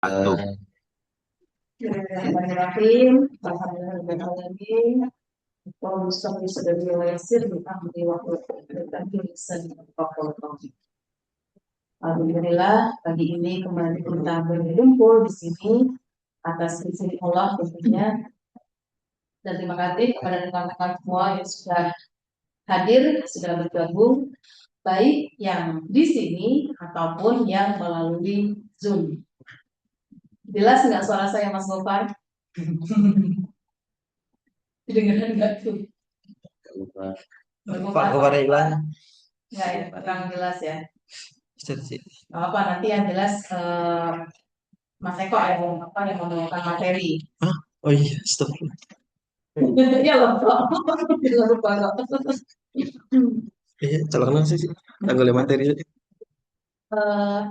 Satu. Bismillahirrahmanirrahim. Alhamdulillahirrahmanirrahim. Wa musalli sallallahu wa yassir bi amri wa Alhamdulillah, pagi ini kembali kita berkumpul di sini atas izin Allah tentunya, dan terima kasih kepada teman-teman semua yang sudah hadir, sudah bergabung, baik yang di sini ataupun yang melalui Zoom. Jelas nggak suara saya, Mas Gopar? Kedengeran nggak tuh? Pak Gopar hilang. Nggak ya, kurang jelas ya. Sih. Apa nanti yang jelas Mas Eko yang menemukan materi. Hah? Oh iya, stop. Iya loh, jangan lupa kok. Iya, celana sih. Tanggal materi.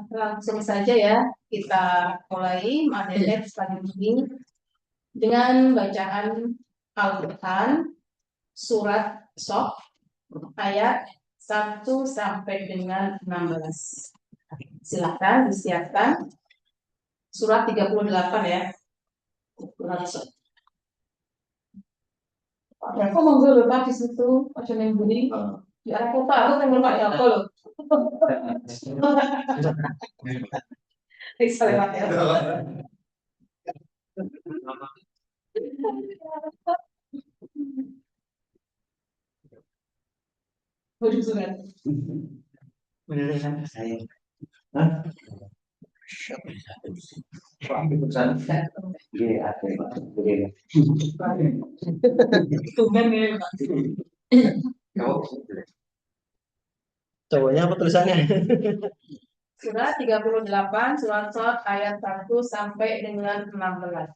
Langsung saja ya, kita mulai materi pagi ini dengan bacaan Al-Quran surat Sof ayat 1 sampai dengan 16. Silakan disiapkan. Surat 38 ya. Surat Sof. Aku mau dulu Pak di situ, macam yang bunyi. Di arah kota, aku pengen Pak Joko loh. Bisa lewat ya. Waduh, surat. Beneran saya. Hah? Tumben ya, Pak. Cowoknya apa tulisannya? Surat 38, surat Sot ayat 1 sampai dengan 16.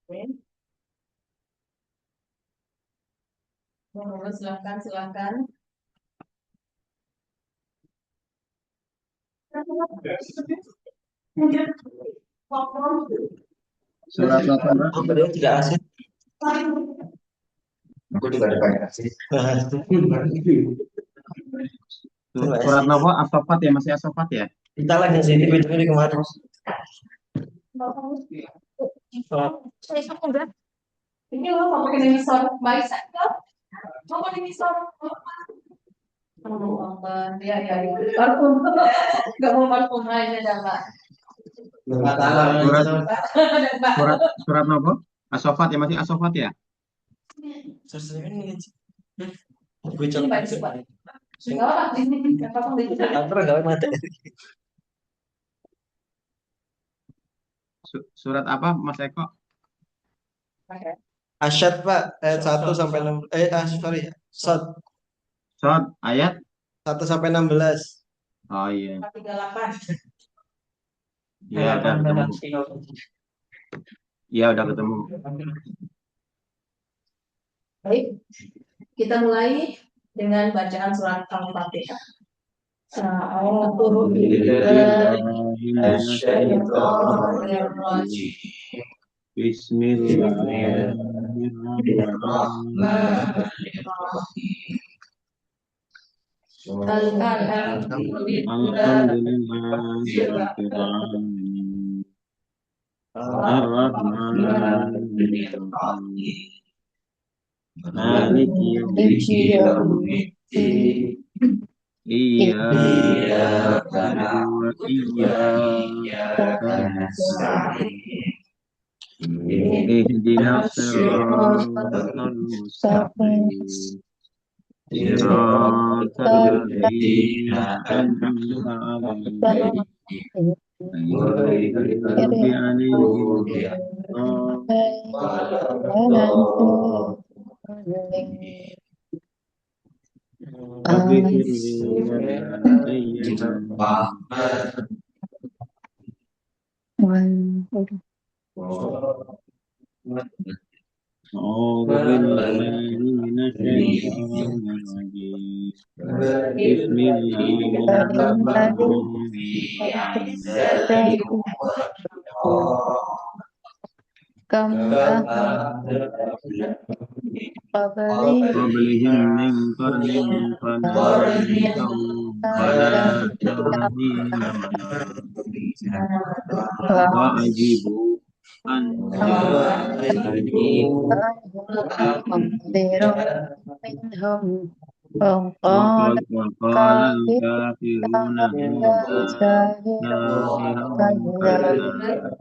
Oke. Silakan, silakan. Surat 18. Apa dia tidak asik? Aku juga ada banyak sih. Surat Surat Nova Asofat ya, masih Asofat ya? kita lagi sih di video ini kemarin. Ini lo mau pakai divisor baik saja. Mau pakai divisor. Oh, ya, ya, ya. Parfum. Gak mau parfum aja dah, Pak. Surat Nova Asofat ya, masih Asofat ya? Gue Ini baik sih, Pak. Enggak apa, di sini. Enggak apa-apa, di sini. Apa gak materi? Surat apa Mas Eko? Asyad Pak, ayat 1 sampai 6. Sorry. Sot Surat ayat? 1 sampai 16. Oh iya. 38. Iya udah ketemu. Iya udah ketemu. Baik, kita mulai dengan bacaan surat Al-Fatihah. A'udzu billahi minasyaitonir Bismillahirrahmanirrahim. Alhamdulillahirrahmanirrahim. Ar-Rahmanirrahim. Maliki yaumiddin. Iyyaka na'budu wa iyyaka nasta'in. Ihdinas siratal mustaqim. Siratal ladzina an'amta 'alaihim ghairil maghdubi 'alaihim أعوذ بالله من الشيطان الرجيم بسم الله الرحمن الرحيم قبلهم من قرن فنادوا ولا تهين ولا وأجيبوا أن جاءهم منذر منهم وقال وقال الكافرون هذا هذا ساحر كذاب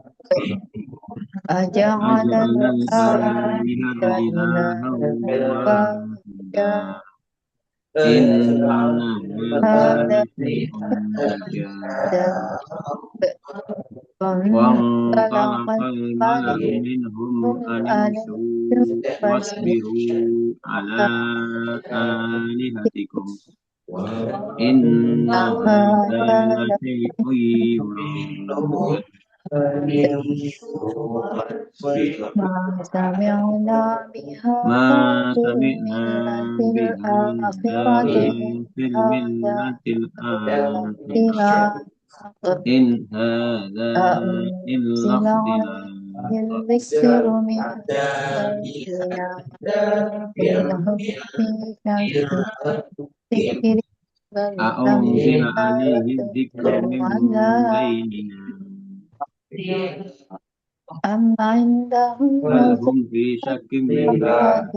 أجعل أجعل الآلهة الآلهة إلها واحدا واحدا إن هذا هذا لشيء عجاب وانطلق وانطلق الملأ الملك منهم أن أن امشوا واصبروا على واصبروا آلهتكم إن هذا هذا لشيء يرام ما سمعنا ما بهذا في سمعنا الملة بهذا الآخرة إن في هذا الملة الآخرة إلا إن هذا إلا أنزل اختلاق عليه الذكر من بيننا بل هم في شك ذكر بل أأنزل لما عليه الذكر يدركوا من على بيننا أم عندهم بل خزائن هم في شك منه ربك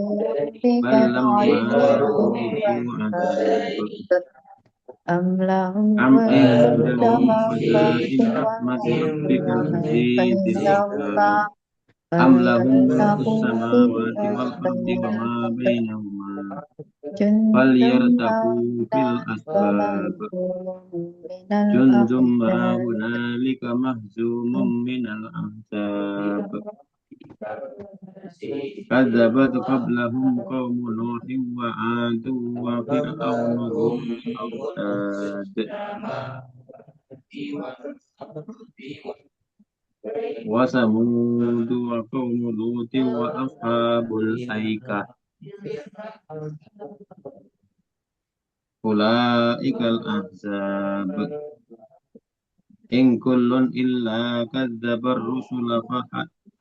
بل لما يعلمون يذوقوا عذاب أم لهم أم غيب عندهم السماوات خزائن رحمة ربك والأرض العزيز الغفار بينهما أم لهم ملك فليرتقوا في السماوات والأرض الأسباب وما بينهما جند ما فليرتقوا في هنالك الأسباب مهزوم من جند ما الأحزاب هنالك مهزوم من الأحزاب كذبت قبلهم قوم نوح وعاد وفرعون ذو الأوتاد وثمود وقوم لوط وأصحاب الأيكة أولئك الأحزاب إن كل إلا كذب الرسل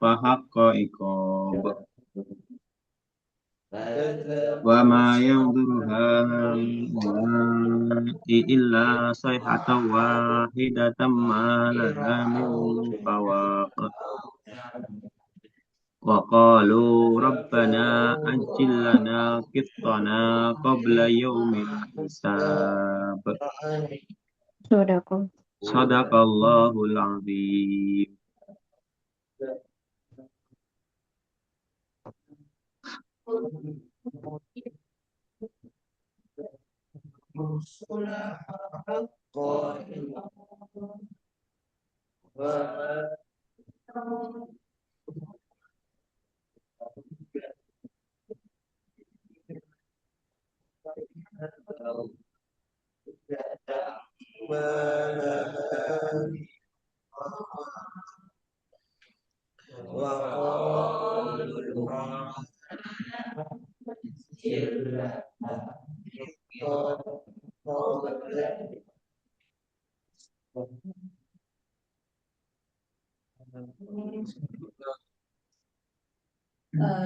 فحق عقاب وما ينظر هؤلاء إلا صيحة واحدة ما لها من فواق وقالوا ربنا أجل لنا قسطنا قبل يوم الحساب صدق صدق الله العظيم.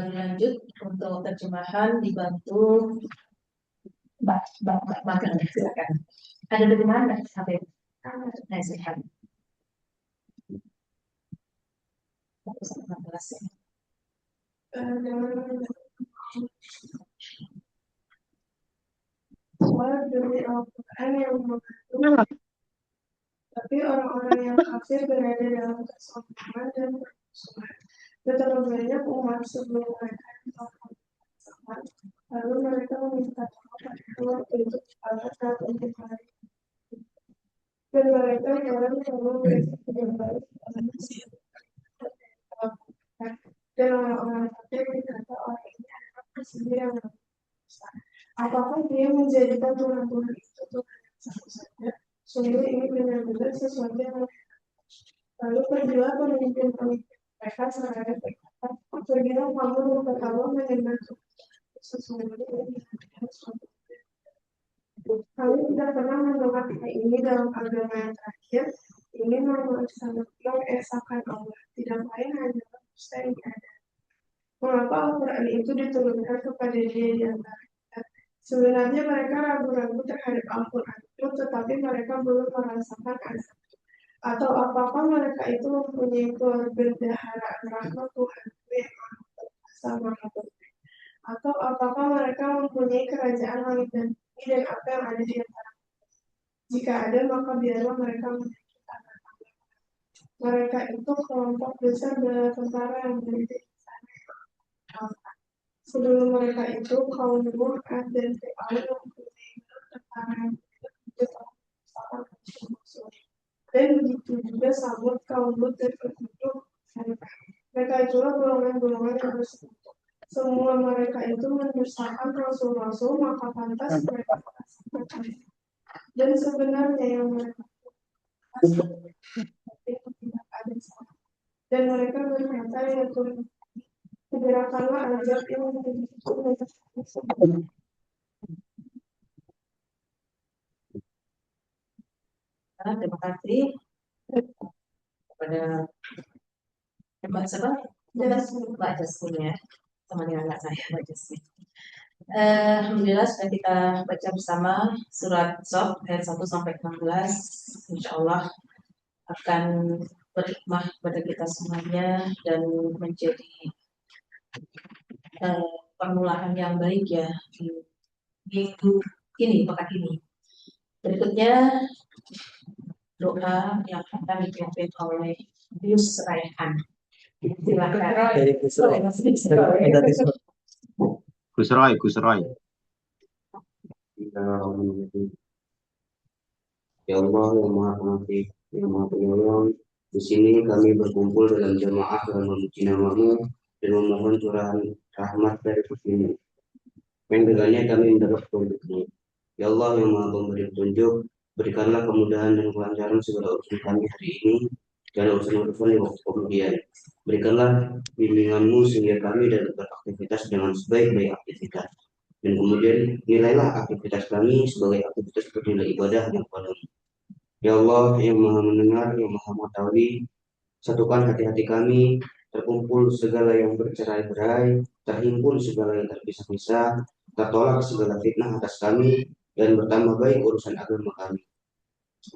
Lanjut untuk terjemahan dibantu Mbak Magang, silakan. Ada terjemahan nggak sampai nasihat? 116 ya. Demi Al-Quran yang membantu, tapi orang-orang yang kafir berada dalam kesombongan dan permusuhan. Betapa banyak umat sebelum mereka yang telah bersama, lalu mereka meminta tolong pada Allah untuk Allah dan untuk hari. Dan mereka jarang selalu bersikap yang baik kepada manusia. Dan orang-orang kafir berkata orang ini adalah sendiri yang berdosa. Apakah dia menjadikan Tuhan-Tuhan itu Tuhan yang satu saja? Sungguh ini benar-benar sesuatu yang lalu pergilah pemimpin-pemimpin mereka seraya berkata, pergilah kamu untuk Allah menyembah sesungguhnya ini adalah suatu. Kami tidak pernah mendengar ini dalam agama yang terakhir. Ini mengesahkan Allah, tidak lain hanyalah dusta yang ada. Mengapa Al-Quran itu diturunkan kepada dia di antara kita? Sebenarnya mereka ragu-ragu terhadap Al-Quran itu, tetapi mereka belum merasakan azab. Atau apakah mereka itu mempunyai keberdaharaan rahmat Tuhan yang sama atau apakah mereka mempunyai kerajaan langit dan bumi dan apa yang ada di antara. Jika ada, maka biarlah mereka memiliki tanah. Mereka itu kelompok besar bala tentara yang berdiri di sana. Sebelum mereka itu kaum Nuh, Ad, dan Fir'aun yang mempunyai tentara yang dan begitu juga Samud, kaum Lut, dan penduduk mereka. Mereka itulah golongan-golongan yang bersekutu. Semua mereka itu mendustakan rasul-rasul, maka pantas mereka dan sebenarnya yang mereka itu tidak ada salah. Dan mereka berkata ya Tuhan, segerakanlah azab yang menjadi mereka. Terima kasih kepada Mbak siapa? Mbak Jasmine ya, sama dengan anak saya Mbak Jasmine. Alhamdulillah sudah kita baca bersama surat Sof ayat 1 sampai 16. Insya Allah akan berhikmah kepada kita semuanya dan menjadi permulaan yang baik ya di minggu ini, pekan ini. Berikutnya doa yang akan dipimpin oleh Yus Raihan. Silakan. Gus Roy. Ya Allah yang Maha Pengasih, yang Maha Penyayang, di sini kami berkumpul dalam jemaah dalam memuji nama-Mu dan memohon curahan rahmat dari sini. Yang dengannya kami mendapat petunjuk-Mu. Ya Allah yang Maha Pemberi petunjuk, berikanlah kemudahan dan kelancaran segala urusan kami hari ini dan urusan-urusan di waktu kemudian. Berikanlah bimbingan-Mu sehingga kami dapat beraktivitas dengan sebaik-baik aktivitas. Dan kemudian nilailah aktivitas kami sebagai aktivitas bernilai ibadah yang Padamu. Ya Allah yang Maha Mendengar, yang Maha Mengetahui, satukan hati-hati kami, terkumpul segala yang bercerai-berai, terhimpun segala yang terpisah-pisah, tertolak segala fitnah atas kami, dan bertambah baik urusan agama kami.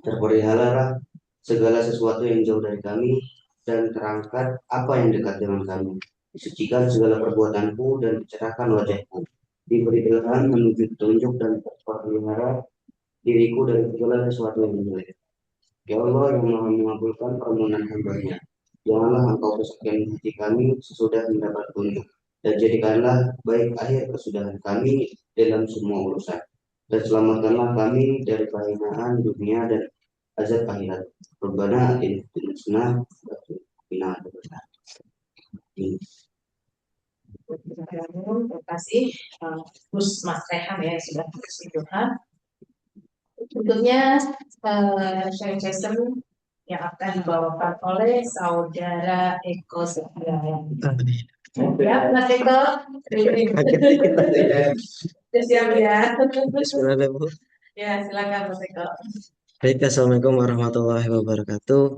Terpeliharalah segala sesuatu yang jauh dari kami, dan terangkat apa yang dekat dengan kami. Disucikan segala perbuatanku dan dicerahkan wajahku. Diberi ilham menuju petunjuk dan terpelihara diriku dari segala sesuatu yang jelek. Ya Allah yang Maha mengabulkan permohonan hamba-Nya, janganlah Engkau rusakkan hati kami sesudah mendapat petunjuk, dan jadikanlah baik akhir kesudahan kami dalam semua urusan, dan selamatkanlah kami dari kehinaan dunia dan azab akhirat. Rabbana atina fid dunya hasanah wa qina adzabannar. Terima kasih Gus Mas Rehan ya sudah bersedia. Tentunya sharing session yang akan dibawakan oleh saudara Eko Setia. Ya, Mas Eko. Siap ya. Bismillah, Bu. Ya, silakan Mas Eko. Baik, Assalamualaikum warahmatullahi wabarakatuh.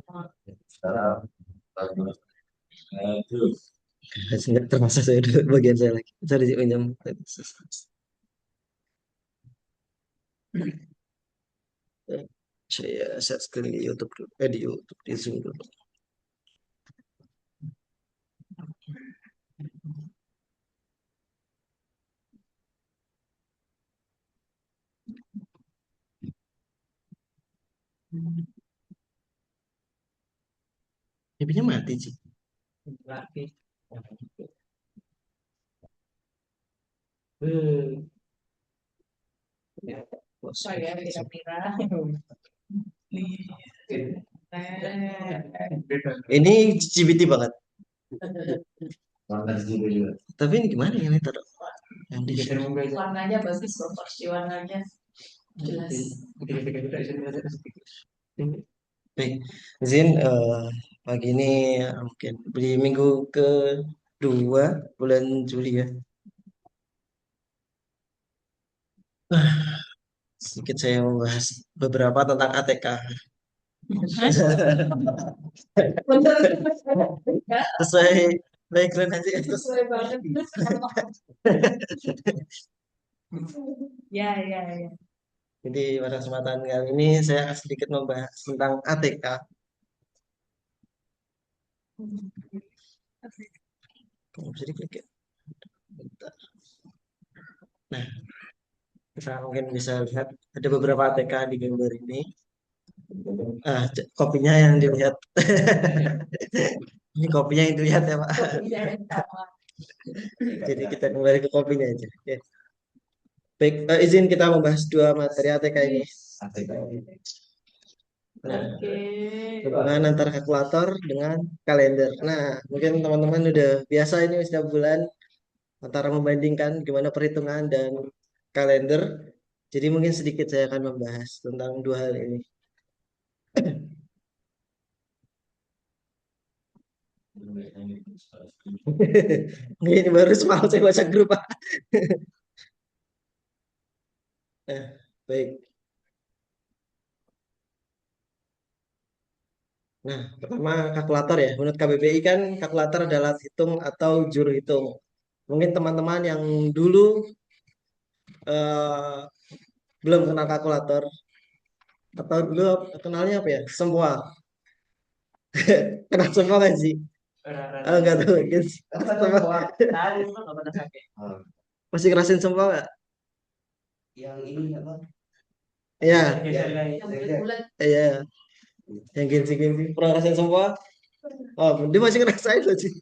Nggak terasa saya dulu bagian saya lagi. Saya pinjam. Saya share screen di YouTube dulu. Di YouTube di Zoom dulu. TV-nya mati sih. Mati. Saya tidak merah. Ini GBT banget. Tapi ini gimana ya nih taruh? Yang di Warnanya bagus kok, pasti warnanya jelas. Baik, izin pagi ini mungkin di minggu kedua bulan Juli ya. Sedikit saya membahas beberapa tentang ATK. Sesuai background nanti. Sesuai banget. Ya. Jadi pada kesempatan kali ini saya akan sedikit membahas tentang ATK. Kalau bisa diklik ya. Bentar. Nah, kita mungkin bisa lihat ada beberapa ATK di gambar ini. Kopinya yang dilihat. Ini kopinya yang dilihat ya Pak. Jadi kita kembali ke kopinya aja. Oke. Baik, izin kita membahas dua materi ATK ini. Nah, hubungan antara kalkulator dengan kalender. Nah, mungkin teman-teman udah biasa ini setiap bulan antara membandingkan gimana perhitungan dan kalender. Jadi mungkin sedikit saya akan membahas tentang dua hal ini. Ini baru semalam saya baca grup Pak. Nah, baik. Nah, pertama kalkulator ya. Menurut KBBI kan kalkulator adalah alat hitung atau juru hitung. Mungkin teman-teman yang dulu eh, belum kenal kalkulator atau dulu kenalnya apa ya? Semua. Kenal semua kan sih? Enggak tahu mungkin semua. Masih ngerasin semua nggak? Yang ini apa? Iya, Yang bulat iya. Yang gengsi-gengsi. Pernah ngerasain semua? Oh, dia masih ngerasain loh sih.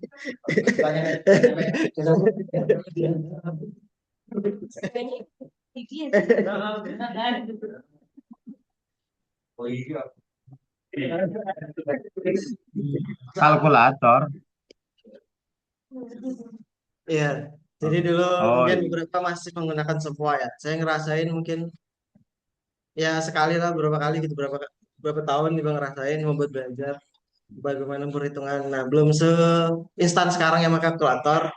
Kalkulator. Iya. Jadi dulu Oh, mungkin iya. beberapa masih menggunakan semua ya. Saya ngerasain mungkin ya sekali lah beberapa kali gitu berapa tahun juga ngerasain membuat belajar bagaimana perhitungan. Nah, belum seinstan sekarang yang pakai kalkulator.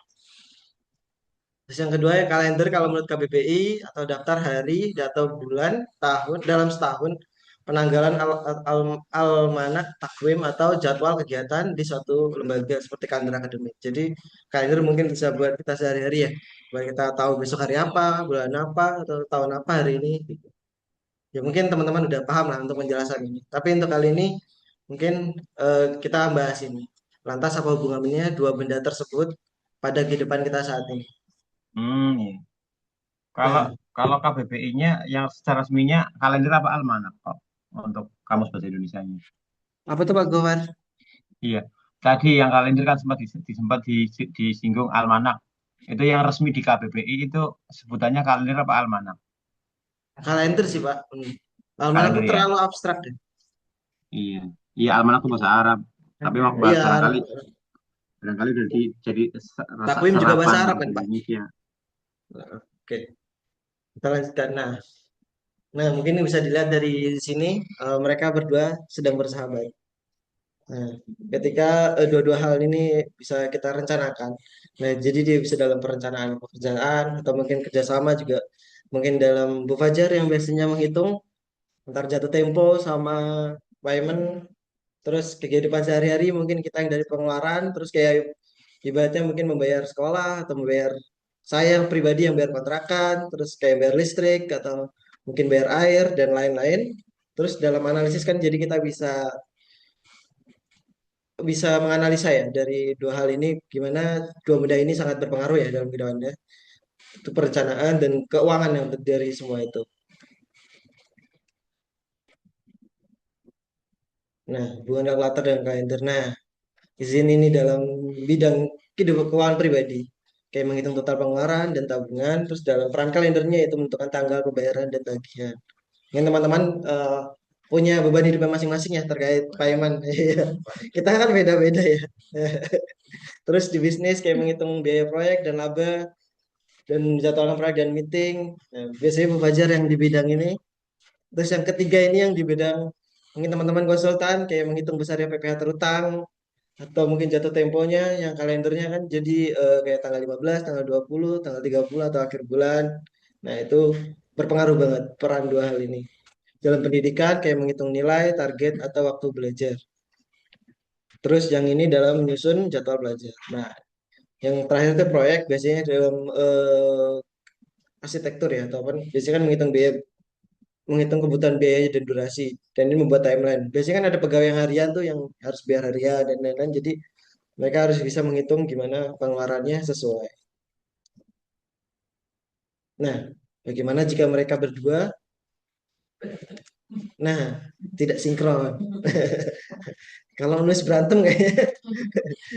Terus yang kedua ya kalender kalau menurut KBBI atau daftar hari atau bulan tahun dalam setahun penanggalan almanak takwim atau jadwal kegiatan di suatu lembaga seperti kalender akademik. Jadi kalender mungkin bisa buat kita sehari-hari ya, buat kita tahu besok hari apa, bulan apa, atau tahun apa hari ini. Ya mungkin teman-teman udah paham lah untuk penjelasan ini. Tapi untuk kali ini mungkin kita bahas ini. Lantas apa hubungannya dua benda tersebut pada kehidupan kita saat ini? Iya. Kalau Nah, kalau KBBI-nya yang secara resminya kalender apa almanak kok untuk kamus bahasa Indonesianya? apa tuh Pak Gowar? Iya. Tadi yang kalender kan sempat disinggung almanak. Itu yang resmi di KBBI itu sebutannya kalender apa almanak? Kalender sih Pak. Almanak Kalender tuh ya. terlalu abstrak deh. Iya. Iya almanak itu bahasa Arab. Tapi Iya, barangkali udah jadi takwim juga bahasa serapan Arab bahasa kan Pak. Indonesia. Oke, kita lanjutkan. Nah, mungkin bisa dilihat dari sini mereka berdua sedang bersahabat. Nah, ketika dua-dua hal ini bisa kita rencanakan. Nah, jadi dia bisa dalam perencanaan pekerjaan atau mungkin kerjasama juga. Mungkin dalam Bu Fajar yang biasanya menghitung antar jatuh tempo sama payment. Terus kehidupan sehari-hari mungkin kita yang dari pengeluaran. Terus kayak ibaratnya mungkin membayar sekolah atau membayar saya yang pribadi yang bayar kontrakan. Terus kayak bayar listrik atau mungkin bayar air dan lain-lain. Terus dalam analisis kan jadi kita bisa bisa menganalisa ya dari dua hal ini gimana dua benda ini sangat berpengaruh ya dalam kehidupannya itu perencanaan dan keuangan yang dari semua itu. Nah, hubungan kalkulator dan kalender. Nah, izin ini dalam bidang kehidupan keuangan pribadi kayak menghitung total pengeluaran dan tabungan terus dalam peran kalendernya itu menentukan tanggal pembayaran dan tagihan. Yang teman-teman punya beban hidup masing-masing ya terkait payment. Kita kan beda-beda ya. Terus di bisnis kayak menghitung biaya proyek dan laba dan jadwalkan proyek dan meeting. Nah, biasanya pembelajar yang di bidang ini. Terus yang ketiga ini yang di bidang mungkin teman-teman konsultan kayak menghitung besarnya PPh terutang atau mungkin jatuh temponya yang kalendernya kan jadi kayak tanggal 15, tanggal 20, tanggal 30 atau akhir bulan. Nah, itu berpengaruh banget peran dua hal ini. Dalam pendidikan kayak menghitung nilai, target atau waktu belajar. Terus yang ini dalam menyusun jadwal belajar. Nah, yang terakhir itu proyek biasanya dalam arsitektur ya atau apa biasanya kan menghitung kebutuhan biaya dan durasi dan ini membuat timeline biasanya kan ada pegawai yang harian tuh yang harus bayar harian dan lain-lain jadi Mereka harus bisa menghitung gimana pengeluarannya sesuai. Nah, bagaimana jika mereka berdua? Nah, tidak sinkron. Kalau nulis berantem kayaknya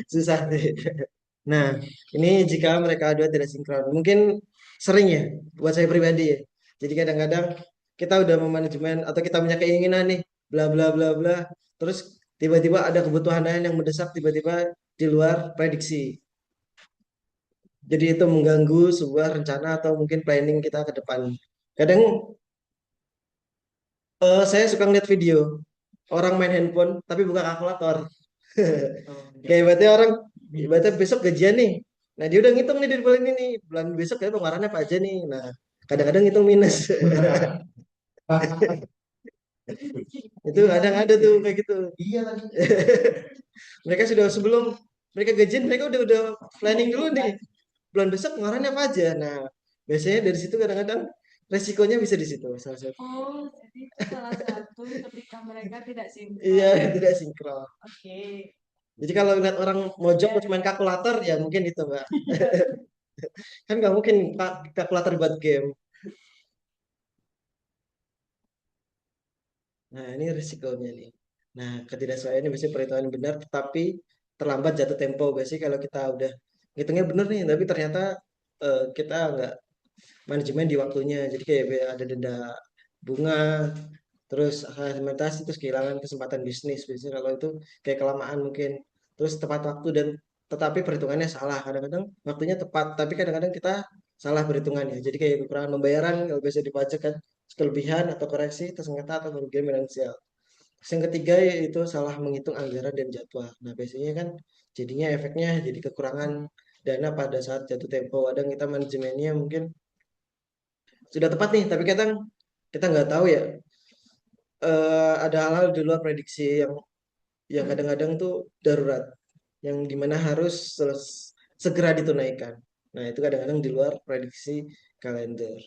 susah deh. Nah, ini jika mereka dua tidak sinkron. Mungkin sering ya, buat saya pribadi ya. Jadi kadang-kadang kita udah memanajemen atau kita punya keinginan nih, bla bla bla bla. Terus tiba-tiba ada kebutuhan lain yang mendesak tiba-tiba di luar prediksi. Jadi itu mengganggu sebuah rencana atau mungkin planning kita ke depan. Kadang saya suka ngeliat video orang main handphone tapi buka kalkulator. Kayak ibaratnya orang, ibaratnya besok gajian nih. Nah dia udah ngitung nih di bulan ini, bulan besok ya pengeluarannya apa aja nih. Nah kadang-kadang ngitung minus. Itu kadang ada tuh kayak gitu. Iya lagi. Mereka sudah sebelum mereka gajian mereka udah planning dulu nih. Bulan besok pengeluarannya apa aja. Nah biasanya dari situ kadang-kadang resikonya bisa di situ salah satu. Oh, jadi itu salah satu ketika mereka tidak sinkron. Iya tidak sinkron. Oke. Jadi kalau lihat orang mojok terus main kalkulator ya mungkin itu mbak. Kan nggak mungkin kalkulator buat game. Nah ini risikonya nih. Nah ketidaksesuaian ini biasanya perhitungan benar tetapi terlambat jatuh tempo. Biasanya kalau kita udah ngitungnya bener nih tapi ternyata kita nggak manajemen di waktunya. Jadi kayak ada denda bunga, terus alimentasi, terus kehilangan kesempatan bisnis. Biasanya kalau itu kayak kelamaan mungkin. Terus tepat waktu dan tetapi perhitungannya salah. Kadang-kadang waktunya tepat, tapi kadang-kadang kita salah perhitungannya. Jadi kayak kekurangan pembayaran kalau biasa dipajak kan kelebihan atau koreksi, terus sengketa atau kerugian finansial. Terus yang ketiga yaitu salah menghitung anggaran dan jadwal. Nah biasanya kan jadinya efeknya jadi kekurangan dana pada saat jatuh tempo. Kadang kita manajemennya mungkin sudah tepat nih, tapi kadang kita nggak tahu ya ada hal-hal di luar prediksi yang kadang-kadang tuh darurat, yang dimana harus segera ditunaikan. Nah itu kadang-kadang di luar prediksi kalender.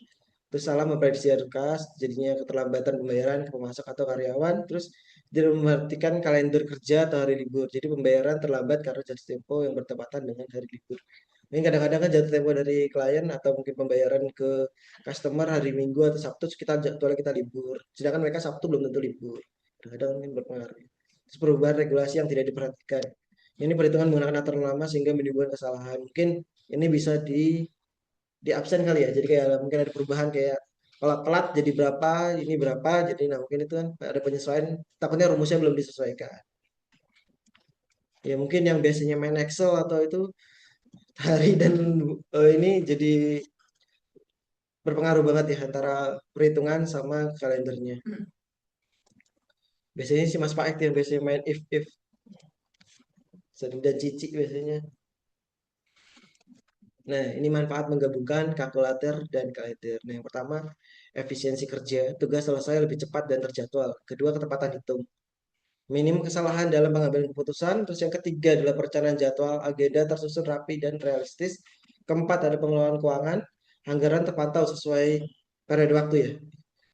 Terus salah memprediksi kas, jadinya keterlambatan pembayaran ke pemasok atau karyawan. Terus tidak memperhatikan kalender kerja atau hari libur. Jadi pembayaran terlambat karena jatuh tempo yang bertepatan dengan hari libur. Ini kadang-kadang kan jatuh tempo dari klien atau mungkin pembayaran ke customer hari Minggu atau Sabtu terus kita jadwalnya kita libur. Sedangkan mereka Sabtu belum tentu libur. Kadang-kadang mungkin berpengaruh. Terus perubahan regulasi yang tidak diperhatikan. Ini perhitungan menggunakan aturan lama sehingga menimbulkan kesalahan. Mungkin ini bisa di absen kali ya. Jadi kayak mungkin ada perubahan kayak kalau telat jadi berapa, ini berapa. Jadi nah mungkin itu kan ada penyesuaian. Takutnya rumusnya belum disesuaikan. Ya mungkin yang biasanya main Excel atau itu hari dan ini jadi berpengaruh banget ya antara perhitungan sama kalendernya. Biasanya si Mas Paek yang biasanya main if sering dan cici biasanya. Nah, ini manfaat menggabungkan kalkulator dan kalender. Nah, yang pertama, efisiensi kerja. Tugas selesai lebih cepat dan terjadwal. Kedua, ketepatan hitung. Minim kesalahan dalam pengambilan keputusan. Terus yang ketiga adalah perencanaan jadwal, agenda tersusun rapi dan realistis. Keempat, ada pengelolaan keuangan. Anggaran terpantau sesuai periode waktu ya.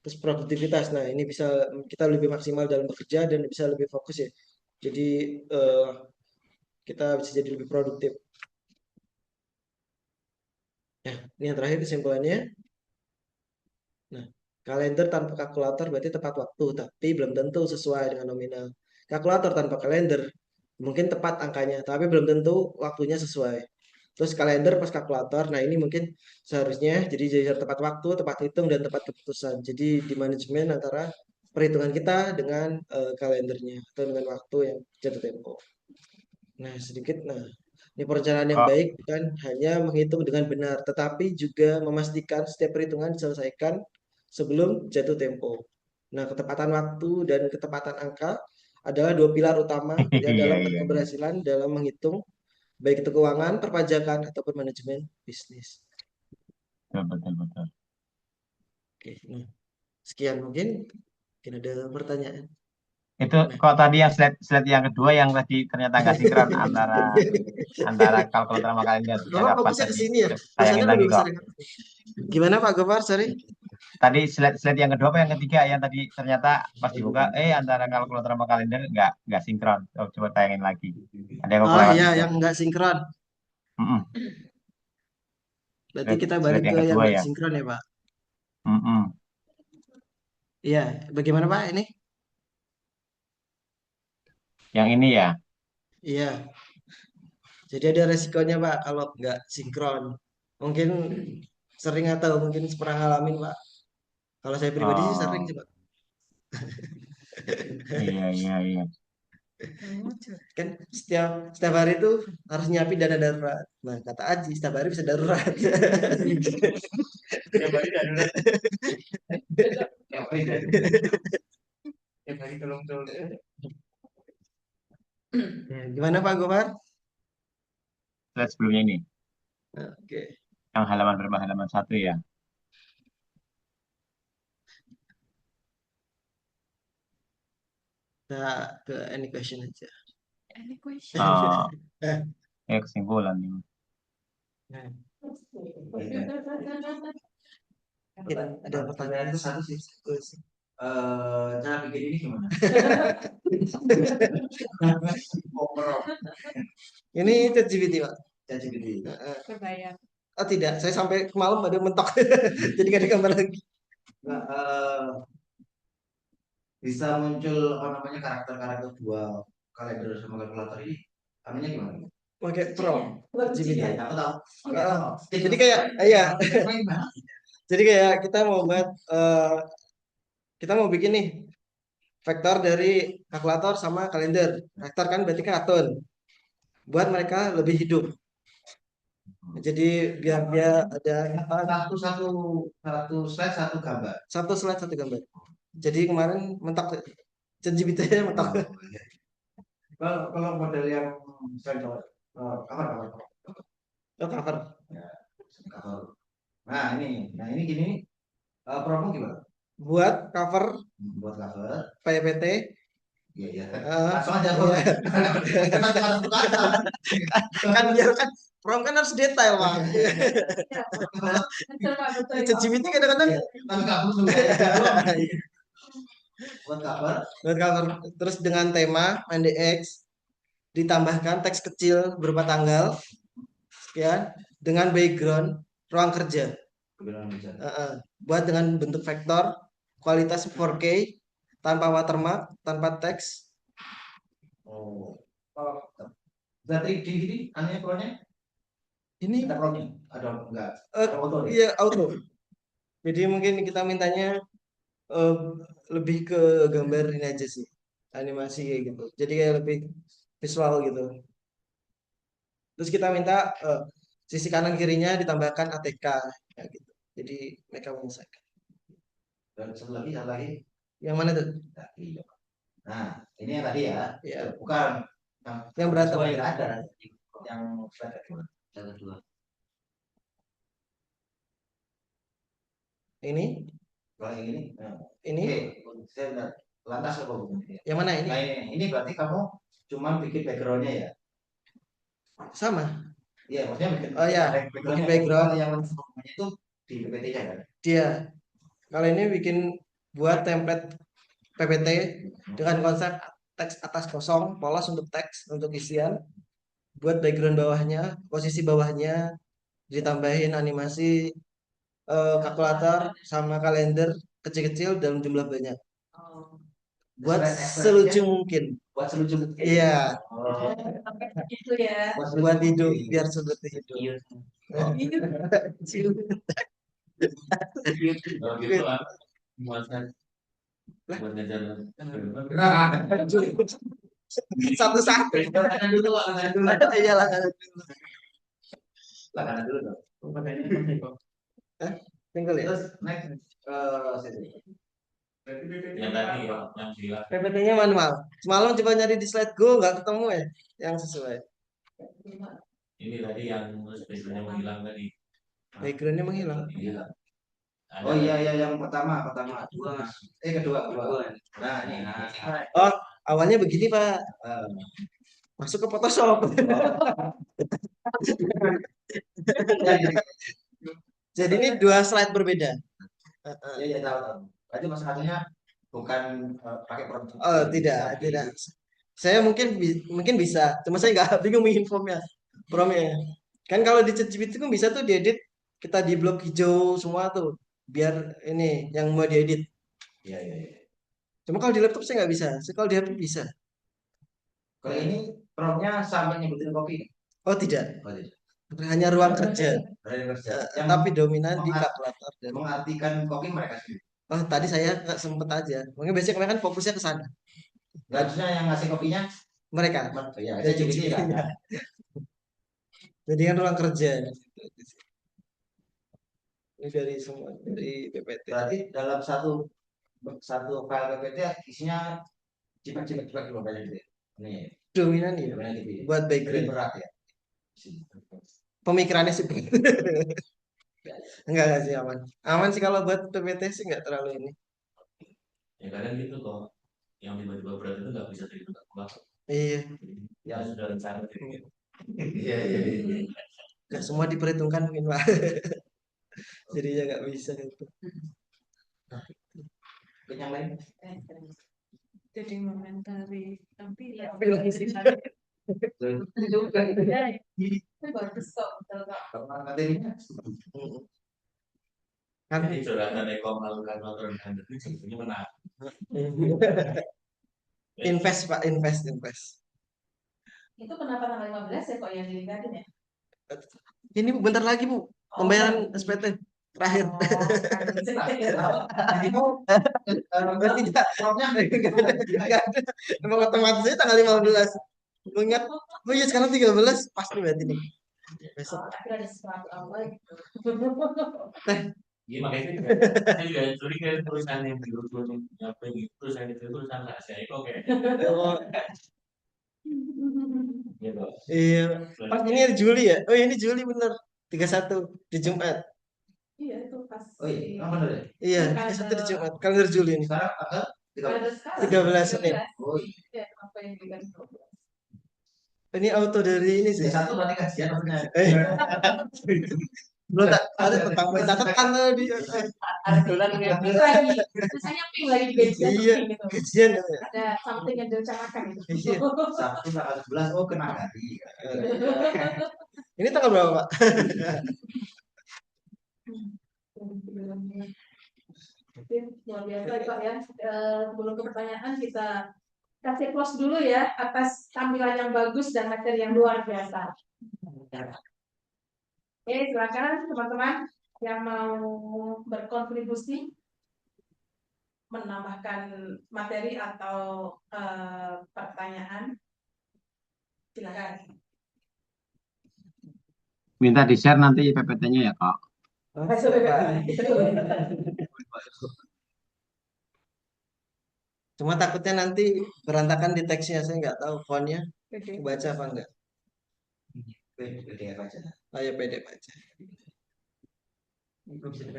Terus produktivitas. Nah, ini bisa kita lebih maksimal dalam bekerja dan bisa lebih fokus ya. Jadi kita bisa jadi lebih produktif. Nah, ini yang terakhir kesimpulannya. Nah, kalender tanpa kalkulator berarti tepat waktu, tapi belum tentu sesuai dengan nominal. Kalkulator tanpa kalender mungkin tepat angkanya, tapi belum tentu waktunya sesuai. Terus kalender pas kalkulator, nah ini mungkin seharusnya jadi tepat waktu, tepat hitung, dan tepat keputusan. Jadi di manajemen antara perhitungan kita dengan kalendernya atau dengan waktu yang jatuh tempo. Nah, sedikit. Nah, ini perencanaan yang Oh, baik bukan hanya menghitung dengan benar, tetapi juga memastikan setiap perhitungan diselesaikan sebelum jatuh tempo. Nah, ketepatan waktu dan ketepatan angka adalah dua pilar utama ya iya, dalam iya, iya. keberhasilan dalam menghitung baik itu keuangan, perpajakan ataupun manajemen bisnis. Betul, betul, betul. Oke, nah sekian mungkin ada pertanyaan. Itu Nah, kok tadi yang slide yang kedua yang tadi ternyata nggak sinkron antara kalkulator sama kalender yang Bapak nggak pas fokusnya ke tadi. sini ya. Biasanya Sayangin lagi lebih kok. besar. Gimana Pak Gopar? Sorry. Tadi slide yang kedua apa yang ketiga yang tadi ternyata pas dibuka antara kalkulator sama kalender nggak sinkron. Coba tayangin lagi Ada yang Oh kelewat iya, juga. yang nggak sinkron. Mm-mm. Berarti kita Slide balik yang ke yang kedua nggak ya. sinkron ya, Pak. Mm-mm. Iya, bagaimana Pak ini? Yang ini ya. Iya, jadi ada resikonya Pak kalau nggak sinkron. Mungkin sering atau mungkin pernah ngalamin Pak. Kalau saya pribadi sih sering Oh, sih Pak. iya, iya, iya. Kan setiap setiap hari itu harus nyiapin dana darurat. Nah, kata Aji, setiap hari bisa darurat. Tiap hari darurat. Tiap hari darurat. Tiap hari tolong. Ya, gimana Pak Gopar? Slide sebelumnya ini. Oke, Yang halaman berapa? Halaman 1 ya. kita ke any question aja. Any question? Oh, Eh, kesimpulan ini. nah, ada pertanyaan itu satu sih. Cara bikin ini gimana? Ini ChatGPT Pak. ChatGPT. Kebayang. Oh tidak, saya sampai malam ada mentok. Jadi gak ada gambar lagi. Nggak, bisa muncul apa namanya karakter-karakter dua kalender sama kalkulator ini. Anunya gimana? Pakai prompt ChatGPT. Iya, aku tahu. Jadi kayak iya. Jadi kayak kita mau buat kita mau bikin nih vektor dari kalkulator sama kalender. Vektor kan berarti kartun. Buat mereka lebih hidup. Jadi biar dia ada satu satu satu slide satu gambar. satu slide satu gambar. Jadi kemarin mentok ChatGPT-nya mentok. Kalau model yang slide cover. Oh, cover. Ya, cover. Nah ini gini, promo gimana? Buat cover Buat cover. PPT. Iya, iya. eh, Langsung aja, iya. Kan biar kan prom kan harus detail Pak. Betul Pak, betul. ChatGPT kadang-kadang Tapi nggak perlu. Buat cover. buat cover terus dengan tema MDX ditambahkan teks kecil berupa tanggal ya dengan background ruang kerja. Buat dengan bentuk vektor kualitas 4K tanpa watermark tanpa teks. Oh, berarti di sini anehnya keluarnya Ini ada promnya, ada enggak? Ada foto nih. iya auto. Jadi mungkin kita mintanya lebih ke gambar ini aja sih, animasi kayak gitu. Jadi kayak lebih visual gitu. Terus kita minta sisi kanan kirinya ditambahkan ATK ya gitu. Jadi mereka menyelesaikan. Dan satu lagi. Yang mana tuh? Nah, ini yang tadi ya. Ya. Bukan. Yang berat Yang apa? ada. Yang kedua. Ini? Kalau yang ini. Ini? Oke, saya lihat lantas apa bukan? Yang mana ini? Nah ini berarti kamu cuma bikin backgroundnya ya? Sama. Iya, maksudnya bikin. Oh ya, bikin background yang itu di PPT-nya kan? dia. Kalau ini bikin buat template PPT dengan konsep teks atas kosong, polos untuk teks, untuk isian. Buat background bawahnya, posisi bawahnya ditambahin animasi kalkulator sama kalender kecil-kecil dalam jumlah banyak. Buat selucu mungkin. Buat selucu mungkin. Iya. Itu ya. Buat hidup biar seperti hidup. Gitu lah muatan buat ngajar Satu-satu. Langganan dulu. Iya langganan dulu. Langganan dulu dong. Tinggal ya. Terus next yang tadi ya yang gila PPT-nya manual. Semalam coba nyari di slide go nggak ketemu ya yang sesuai. ini tadi yang spesialnya menghilang tadi. Backgroundnya menghilang. Iya. Oh iya yang pertama. Kedua. Nah ini. Oh awalnya begini Pak. Masuk ke Photoshop. Jadi ini dua slide berbeda. Iya tahu. Berarti masalahnya bukan pakai prompt. Oh tidak. Saya mungkin bisa, cuma saya nggak bingung bikin promnya. Kan kalau di ChatGPT kan bisa tuh diedit, kita di blok hijau semua tuh, biar ini yang mau diedit. Iya, iya, iya. Cuma kalau di laptop saya nggak bisa, kalau di HP bisa. Kalau ini promptnya sampai nyebutin kopi. Oh tidak, Oh, tidak. hanya ruang kerja, Dari kerja. Yang tapi dominan di mengar- kalkulator. mengartikan kopi mereka sendiri. Oh tadi saya nggak sempet aja, mungkin biasanya kemarin kan fokusnya ke sana. Harusnya yang ngasih kopinya Mereka, ya Ya, saya jadi jadi- kan. jadi kan ruang kerja. Ini dari semua dari PPT. Berarti dalam satu file PPT isinya cipat dulu banyak gitu. Ya. Nih, Dominan ya, dominan gitu. Ya. buat Jadi background. berat ya. Pemikirannya sih berat. Enggak sih aman. Aman sih kalau buat PPT sih nggak terlalu ini. Ya kadang gitu kok. Yang tiba-tiba berat itu nggak bisa ditebak. Iya, Ya sudah rencana gitu. Iya, iya, iya. nggak semua diperhitungkan mungkin Pak. Jadinya nggak bisa gitu. Yang lain? Jadi momentari tampilan. Juga gitu ya. Itu bagus kok, betul kok. Kalau materinya Kan Jadi curhatan Eko melakukan nonton itu sebetulnya menarik. invest Pak, invest. Itu kenapa tanggal 15 ya kok yang diingatin ya? Ini Bu, bentar lagi Bu, pembayaran SPT terakhir. Berarti tidak, nggak ada. Emang otomatis aja tanggal 15. Lu ingat, oh iya sekarang 13, pasti berarti nih. Besok. Akhirnya ada sesuatu apa gitu. Iya makanya saya juga curiga tulisan yang di grup apa gitu tulisan itu tulisan rahasia Eko kayak Oh, gitu. iya. Pas ini Juli ya? Oh ini Juli bener. 31 di Jumat. Iya itu pas. Oh iya, apa benar ya? Iya, 31 di Jumat. Kalender Juli ini. Sekarang tanggal 13. Ada sekarang. 13 Senin. Oh iya. Ya, apa yang dikasih 12. Ini auto dari ini sih. Satu berarti kasihan maksudnya. Belum tak ada tentang catatan tadi. Ada bulan yang lagi. Misalnya ping lagi di gajian Iya, ping gitu. gajian. Ada something yang direncanakan gitu. Iya. Sabtu tanggal 11, oh kena hari. Ini tanggal berapa Pak? Oke, luar biasa Pak ya. Sebelum ke pertanyaan kita kasih close dulu ya atas tampilan yang bagus dan materi yang luar biasa. Oke, silakan teman-teman yang mau berkontribusi menambahkan materi atau pertanyaan. Silakan. Minta di-share nanti PPT-nya ya, Kak. Cuma takutnya nanti berantakan di teksnya, saya nggak tahu fontnya Oke. baca apa enggak. PDF aja. Oh ya PDF aja.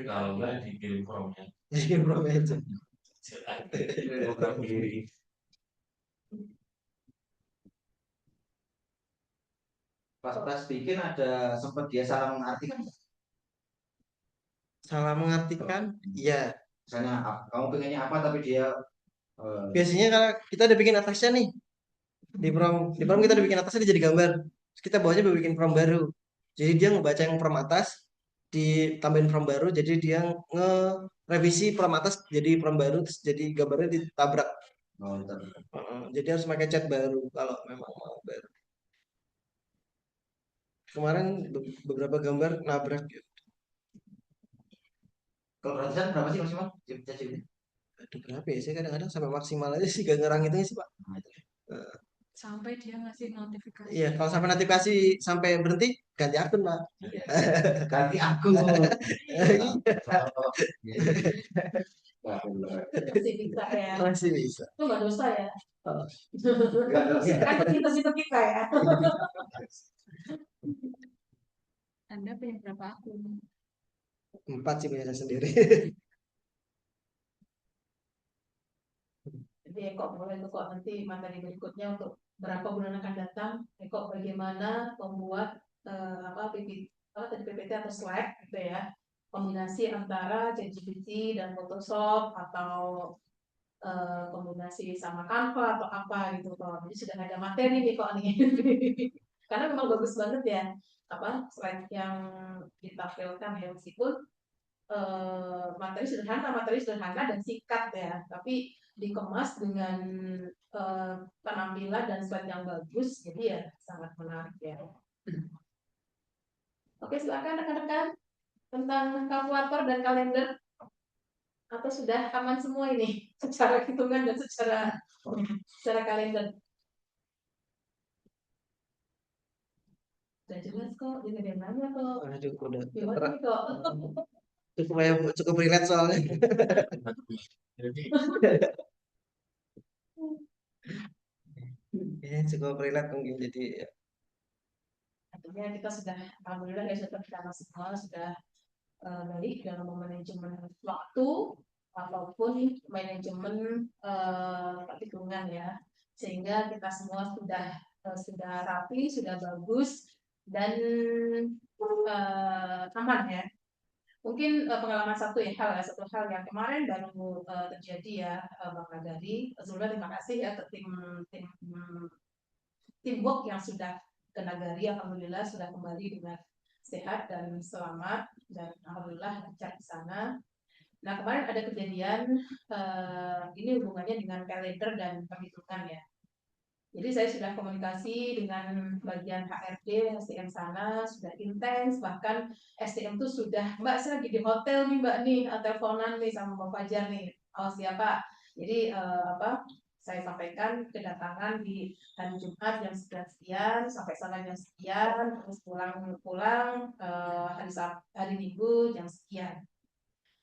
Kalau enggak dikirim formnya. Jadi belum aja. Program diri. Pas bikin ada sempat dia salah mengartikan. Salah mengartikan? Iya. Misalnya kamu pengennya apa tapi dia Biasanya kalau kita udah bikin atasnya nih, di prom kita udah bikin atasnya dia jadi gambar. Terus kita bawahnya udah bikin prom baru. Jadi dia ngebaca yang prom atas, ditambahin prom baru, jadi dia nge-revisi prom atas jadi prom baru, terus jadi gambarnya ditabrak. Jadi harus pakai cat baru kalau memang mau baru. Kemarin beberapa gambar nabrak gitu. kalau gratisan berapa sih maksimal? Aduh berapa ya? Saya kadang-kadang sampai maksimal aja sih gak ngerang itu sih Pak. Sampai dia ngasih notifikasi. Iya, kalau sampai notifikasi sampai berhenti ganti akun Pak. Ganti akun. Masih bisa ya. Masih bisa. Itu nggak dosa ya. Oh. Kan kita kita ya. Anda punya berapa akun? 4 sih punya saya sendiri. Jadi Eko boleh tuh kok nanti materi berikutnya untuk berapa bulan akan datang. Eko bagaimana membuat PPT atau slide gitu ya. Kombinasi antara ChatGPT dan Photoshop atau kombinasi sama Canva atau apa gitu kok. Jadi sudah ada materi nih kok nih. Karena memang bagus banget ya apa slide yang ditampilkan ya, meskipun materi sederhana dan singkat ya, tapi dikemas dengan penampilan dan slide yang bagus, jadi ya sangat menarik ya. Oke, silakan rekan-rekan tentang kalkulator dan kalender, atau sudah aman semua ini secara hitungan dan secara kalender. Udah jelas kok, ini ada yang nanya kok. Aduh, udah Gimana nih kok? cukup relate soalnya. Ya, cukup relate mungkin jadi ya. Akhirnya kita sudah, alhamdulillah ya, sudah bersama semua, sudah baik dalam manajemen waktu ataupun manajemen perhitungan ya, sehingga kita semua sudah rapi, sudah bagus dan aman ya. Mungkin pengalaman satu hal yang kemarin baru terjadi ya, Bang Nagari. Sebelumnya terima kasih ya ke teamwork yang sudah ke Nagari, alhamdulillah sudah kembali dengan sehat dan selamat, dan alhamdulillah lancar di sana. Nah, kemarin ada kejadian, ini hubungannya dengan kalender dan perhitungan ya. Jadi saya sudah komunikasi dengan bagian HRD SDM sana, sudah intens, bahkan SDM itu sudah, Mbak saya lagi di hotel nih Mbak nih, teleponan nih sama Mbak Fajar nih, siapa? Jadi saya sampaikan kedatangan di hari Jumat jam sekian, sampai sana jam sekian, terus pulang hari Minggu jam sekian.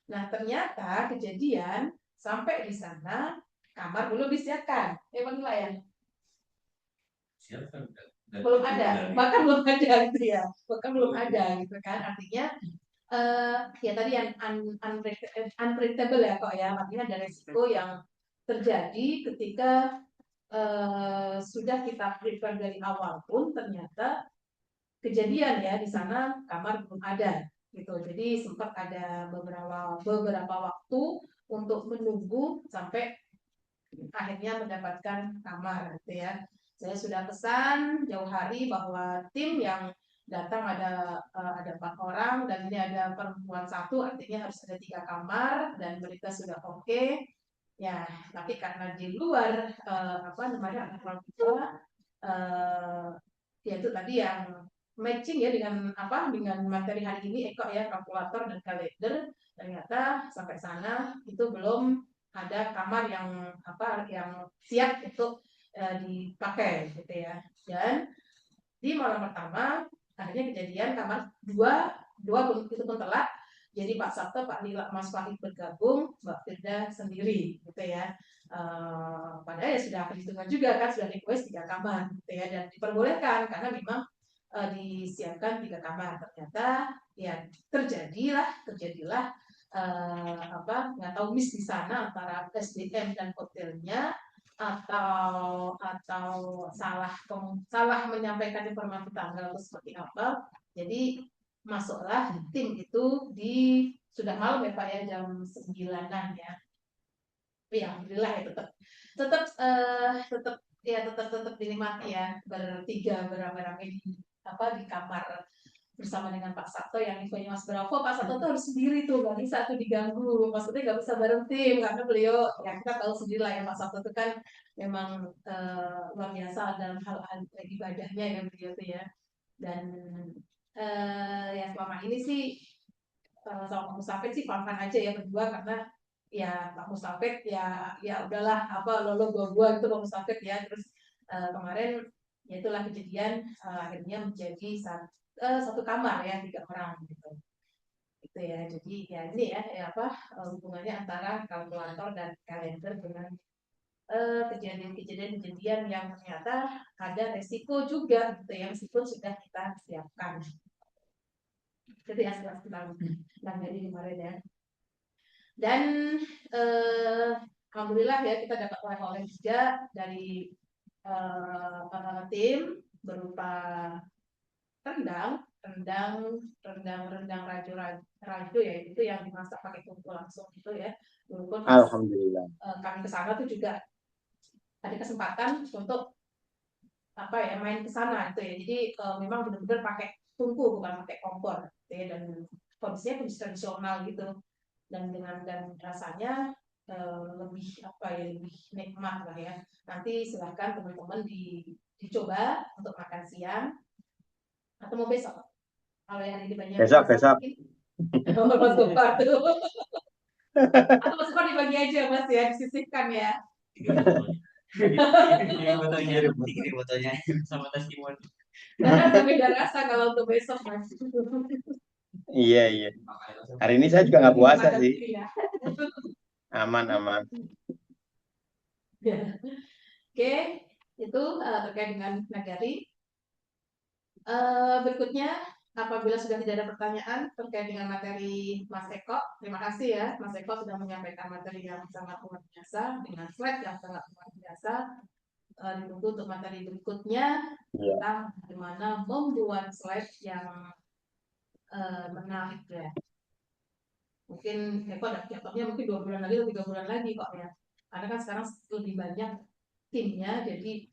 Nah ternyata kejadian sampai di sana kamar belum disiapkan, Bang Nelayan. Belum ada, bahkan belum ada gitu ya, gitu kan, artinya ya tadi yang unpredictable ya kok ya, artinya ada resiko yang terjadi ketika sudah kita prepare dari awal pun ternyata kejadian ya di sana kamar belum ada gitu, jadi sempat ada beberapa waktu untuk menunggu sampai akhirnya mendapatkan kamar gitu ya. Saya sudah pesan jauh hari bahwa tim yang datang ada 4 orang dan ini ada perempuan 1, artinya harus ada 3 kamar dan mereka sudah oke. Ya, tapi karena di luar orang tua, yaitu tadi yang matching ya dengan materi hari ini Eko ya, kalkulator dan kalender, ternyata sampai sana itu belum ada kamar yang siap untuk dipakai gitu ya. Dan di malam pertama akhirnya kejadian kamar dua itu pun telat, jadi Pak Sabto, Pak Lila, Mas Fahid bergabung, Mbak Firda sendiri gitu ya. Padahal ya sudah perhitungan juga kan, sudah request 3 kamar gitu ya, dan diperbolehkan karena memang disiapkan 3 kamar. Ternyata ya terjadilah nggak tahu miss di sana antara SDM dan hotelnya, atau salah menyampaikan informasi tanggal atau seperti apa. Jadi masuklah tim itu sudah malam ya Pak ya, jam 9-an ya. Tapi alhamdulillah ya tetap dinikmati ya, bertiga beramai-ramai di kamar bersama dengan Pak Sabto, yang infonya Mas Bravo. Pak Sabto tuh harus sendiri tuh, nggak bisa tuh diganggu, maksudnya nggak bisa bareng tim karena beliau ya kita tahu sendiri lah ya, Pak Sabto tuh kan memang luar biasa dalam hal ibadahnya ya beliau tuh ya. Dan ya selama ini sih sama Pak Mustafid sih fan-fan aja ya berdua, karena ya Pak Mustafid ya udahlah lolo gua itu Pak Mustafid ya. Terus kemarin ya itulah kejadian, akhirnya menjadi satu kamar ya 3 orang gitu ya. Jadi ya ini ya hubungannya antara kalkulator dan kalender dengan kejadian yang ternyata ada resiko juga gitu ya, meskipun sudah kita siapkan. Jadi asal dari kemarin ya. Dan alhamdulillah ya kita dapat oleh-oleh juga dari tim berupa rendang raju ya, itu yang dimasak pakai tungku langsung itu ya, Walaupun pas Alhamdulillah. kami ke sana tuh juga ada kesempatan untuk apa ya main ke sana itu ya. Jadi memang benar-benar pakai tungku bukan pakai kompor gitu ya, dan kondisinya kondisi tradisional gitu, dan rasanya lebih apa ya, lebih nikmat lah ya. Nanti silahkan teman-teman dicoba untuk makan siang atau mau besok kalau yang di Banjar Besok. mungkin Mas Gopar tuh atau Mas Gopar dibagi aja Mas ya, disisihkan ya. Ini fotonya sama testimoni. Karena beda rasa kalau untuk besok Mas. Iya. Hari ini saya juga nggak puasa sih. Ya. Aman. Ya. Oke, itu terkait dengan nagari. Berikutnya, apabila sudah tidak ada pertanyaan terkait dengan materi Mas Eko, terima kasih ya Mas Eko sudah menyampaikan materi yang sangat luar biasa dengan slide yang sangat luar biasa. Ditunggu untuk materi berikutnya tentang bagaimana membuat slide yang menarik ya. Mungkin Eko ada contohnya mungkin 2 bulan lagi atau 3 bulan lagi kok ya. Karena kan sekarang lebih banyak timnya, jadi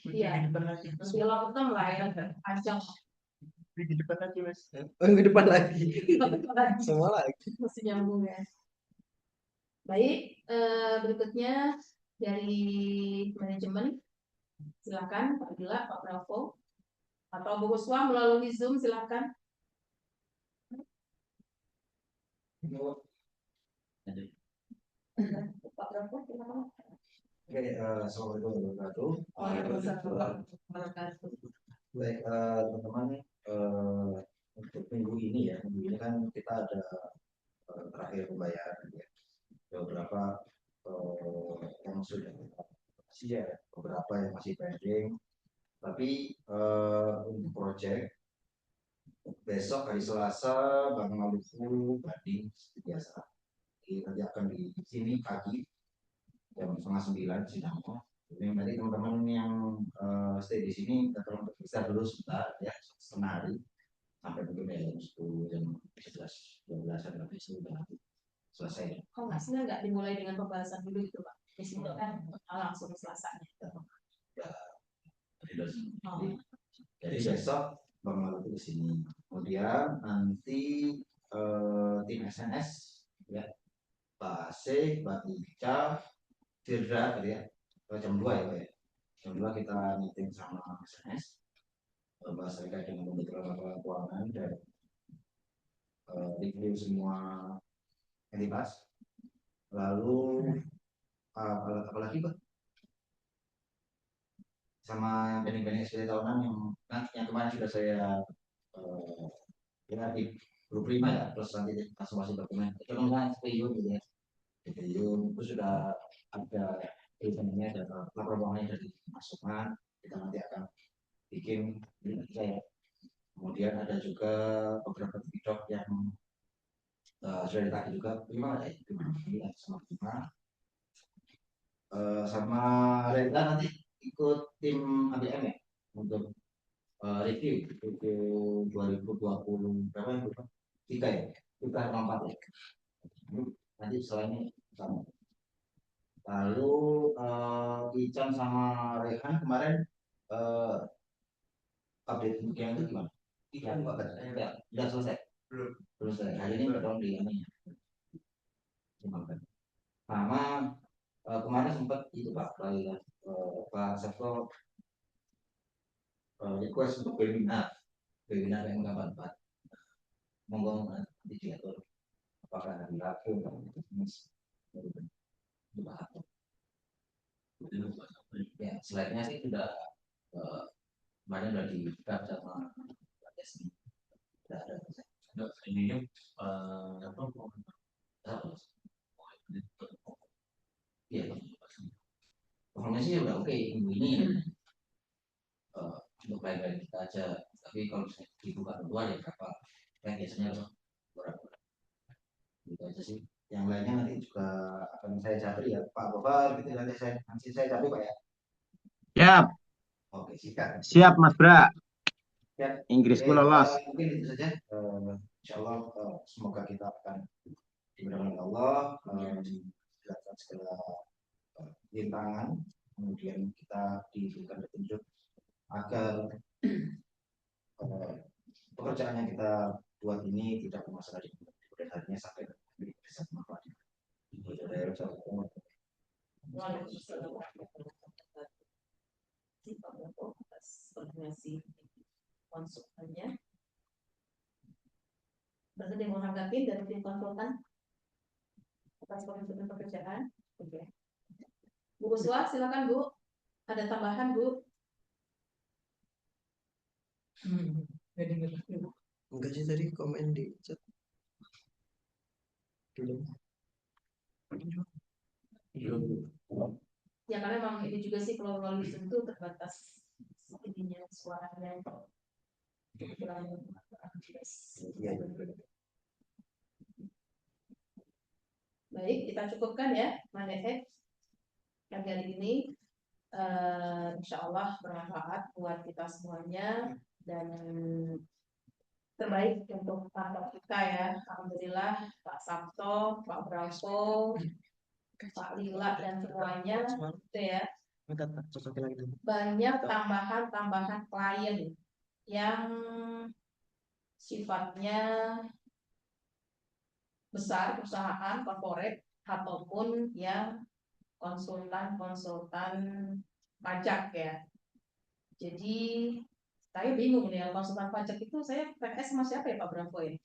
iya, kalau kita lah ya, ajang Minggu depan lagi, Mas. Minggu depan lagi. Semua lagi. masih nyambung ya. Baik, berikutnya dari manajemen, silakan Pak Gila, Pak Bravo, atau Bu Kuswa melalui Zoom silakan. Pak Bravo, silakan. Oke, assalamualaikum warahmatullahi Waalaikumsalam wabarakatuh. Baik, teman-teman, untuk minggu ini kan kita ada terakhir pembayaran ya. Beberapa yang sudah kasih ya, beberapa yang masih pending. Tapi untuk proyek besok hari Selasa Bank Maluku banding seperti biasa. Jadi nanti akan di sini pagi jam 8:30 sidangnya. Jadi nanti teman-teman yang stay di sini tolong berpisah dulu sebentar ya, setengah hari sampai mungkin jam 10, jam 11, 12 lebih sudah selesai. Masnya nggak dimulai dengan pembahasan dulu itu Pak? Di sini kan langsung Selasanya. Jadi besok Bang Maluku di sini. Kemudian nanti tim SNS ya, Pak Asih, Pak Ica, Firda tadi ya, jam 2 ya Pak ya. Jam 2 kita meeting sama SNS, bahas terkait dengan pembentukan laporan keuangan dan review semua entitas. Lalu apa lagi Pak? Sama yang pending-pending SPT tahunan yang kemarin sudah saya ya di grup 5 ya, terus nanti masing-masing dokumen. Itu namanya SPU gitu ya. SPU itu sudah ada eventnya dan laporan keuangannya dari masukan, kita nanti akan bikin ini saya. Kemudian ada juga beberapa video yang sudah ditagih juga gimana ya, sama Reza nanti ikut tim ABM ya untuk review 2020 berapa ya, 3 ya, 4 ya. Nanti selainnya sama. Lalu Ican sama Rehan kemarin update untuk yang itu gimana? Udah selesai? Belum selesai. Hari ini udah di ini. Sama kemarin sempat itu Pak Pak Sabto request untuk webinar yang kapan Pak? Monggo nanti diatur apakah hari Rabu atau Kamis. Ya, slide-nya sih sudah kemarin udah dibuka sama Pak Desni. Sudah ada. Ini iya, performanya sih udah oke minggu ini ya. Untuk lain-lain kita aja, tapi kalau dibuka kedua ya berapa yang biasanya berapa gitu aja sih. Yang lainnya nanti juga akan saya capri ya Pak Gopar gitu, nanti saya capri Pak ya. Siap. Oke, Siap Mas Bra. Ya. Inggrisku lolos. Mungkin itu saja. Insyaallah semoga kita akan dimudahkan Allah, dijelaskan segala rintangan, kemudian kita diberikan petunjuk agar pekerjaan yang kita buat ini tidak bermasalah di kemudian harinya sampai bisa bermanfaat. Waalaikumsalam warahmatullahi wabarakatuh. Pak Bravo atas koordinasi konsultannya. Berarti dia mau nanggapin dari tim konsultan atas konsultan pekerjaan. Oke. Bu Uswa, silakan Bu. Ada tambahan Bu? Jadi Enggak sih, tadi komen di chat. Belum. ya karena memang ini juga sih kalau melalui Zoom itu terbatas ininya suaranya. Baik, kita cukupkan ya, Manefek. Kali ini insya Allah bermanfaat buat kita semuanya dan terbaik untuk kantor kita ya. Alhamdulillah Pak Sabto, Pak Bravo, Pak Lila dan semuanya itu ya. Banyak tambahan klien yang sifatnya besar, perusahaan, corporate ataupun yang konsultan pajak ya. Jadi saya bingung nih, yang konsultan pajak itu saya PKS sama siapa ya Pak Bravo ya?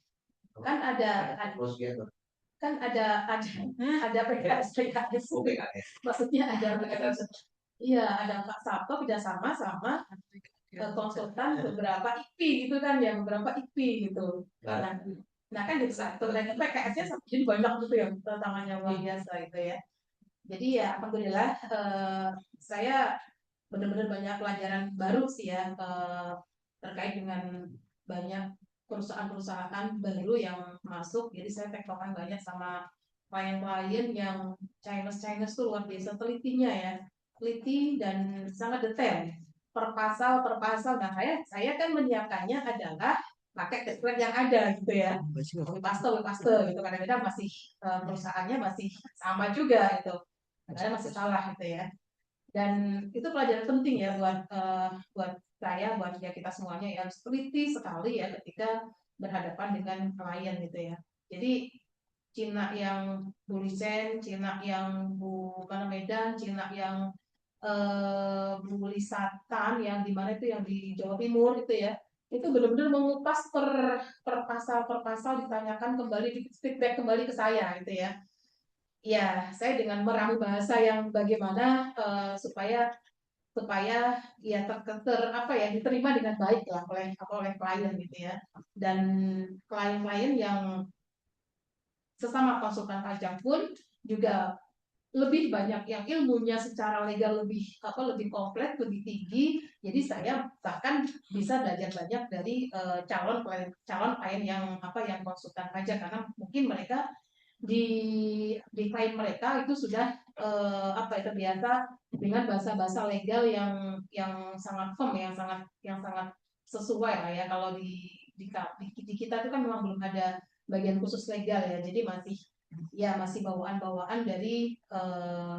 Kan ada PKS. Maksudnya ada PKS. Iya, ada Pak Sabto kerjasama sama konsultan beberapa IP gitu kan ya, beberapa IP gitu. Nah kan di satu dan PKS-nya jadi banyak gitu ya, tantangannya luar biasa gitu ya. Jadi ya alhamdulillah saya benar-benar banyak pelajaran baru sih ya terkait dengan banyak perusahaan-perusahaan baru yang masuk. Jadi saya tektokan banyak sama klien-klien yang Chinese tuh luar biasa telitinya ya, teliti dan sangat detail per pasal. Nah saya kan menyiapkannya adalah pakai template yang ada gitu ya, paste gitu. Kadang-kadang masih perusahaannya masih sama juga gitu, kadang masih salah gitu ya. Dan itu pelajaran penting ya buat saya, buat ya kita semuanya ya, harus teliti sekali ya ketika berhadapan dengan klien gitu ya. Jadi Cina yang Bu Lisen, Cina yang Bu Medan, Cina yang Bu Lisatan yang di mana itu yang di Jawa Timur itu ya, itu benar-benar mengupas per pasal ditanyakan kembali, di feedback kembali ke saya gitu ya. Ya, saya dengan meramu bahasa yang bagaimana supaya ya diterima dengan baik lah oleh klien gitu ya. Dan klien-klien yang sesama konsultan pajak pun juga lebih banyak yang ilmunya secara legal lebih kompleks, lebih tinggi. Jadi saya bahkan bisa belajar banyak dari calon klien yang konsultan pajak, karena mungkin mereka di klien mereka itu sudah terbiasa dengan bahasa-bahasa legal yang sangat firm, yang sangat sesuai lah ya. Kalau di kita itu kan memang belum ada bagian khusus legal ya, jadi masih bawaan-bawaan dari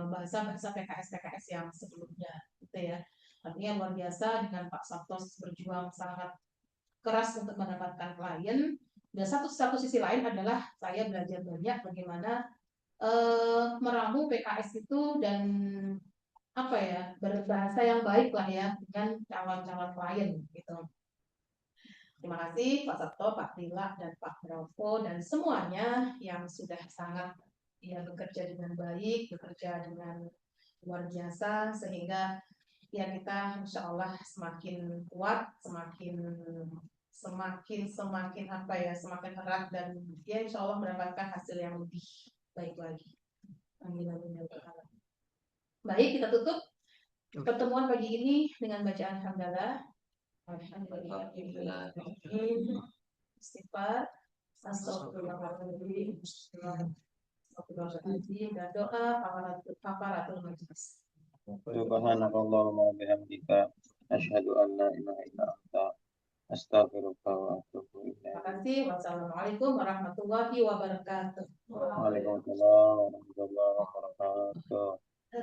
bahasa-bahasa PKS yang sebelumnya gitu ya. Artinya luar biasa dengan Pak Sabtos berjuang sangat keras untuk mendapatkan klien. Dan satu sisi lain adalah saya belajar banyak bagaimana meramu PKS itu dan berbahasa yang baik lah ya dengan calon-calon klien gitu. Terima kasih Pak Sabto, Pak Lila, dan Pak Bravo dan semuanya yang sudah sangat bekerja dengan baik, bekerja dengan luar biasa sehingga ya kita insya Allah semakin kuat, semakin erat dan ya insya Allah mendapatkan hasil yang lebih baik lagi. Amin. Baik, kita tutup pertemuan pagi ini dengan bacaan hamdalah. Alhamdulillah. Istighfar. Astagfirullahaladzim. Dan doa kafaratul majlis. Subhanakallahumma wa bihamdika asyhadu an la ilaha illa anta astaghfiruka wa atubu ilaik. Terima kasih. Wassalamualaikum warahmatullahi wabarakatuh. Waalaikumsalam warahmatullahi wabarakatuh.